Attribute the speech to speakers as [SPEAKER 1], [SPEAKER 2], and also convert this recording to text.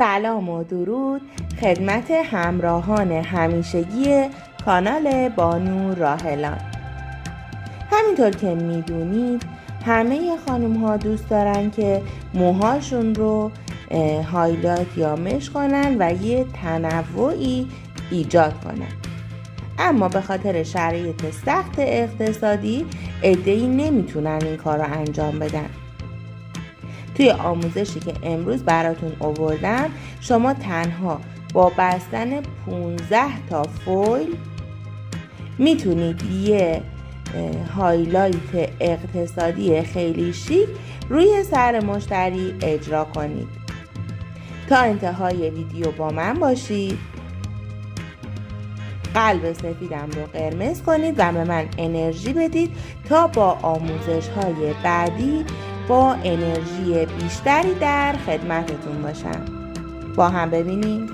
[SPEAKER 1] سلام و درود خدمت همراهان همیشگی کانال بانو راحلان. همینطور که میدونید همه خانم ها دوست دارن که موهاشون رو هایلایت یا مش کنن و یه تنوعی ایجاد کنن، اما به خاطر شرایط سخت اقتصادی عده‌ای نمیتونن این کار رو انجام بدن. توی آموزشی که امروز براتون آوردم شما تنها با بستن 15 تا فویل میتونید یه هایلایت اقتصادی خیلی شیک روی سر مشتری اجرا کنید. تا انتهای ویدیو با من باشید. قلب سفیدم رو قرمز کنید و به من انرژی بدید تا با آموزش های بعدی با انرژی بیشتری در خدمتتون باشم. با هم ببینیم.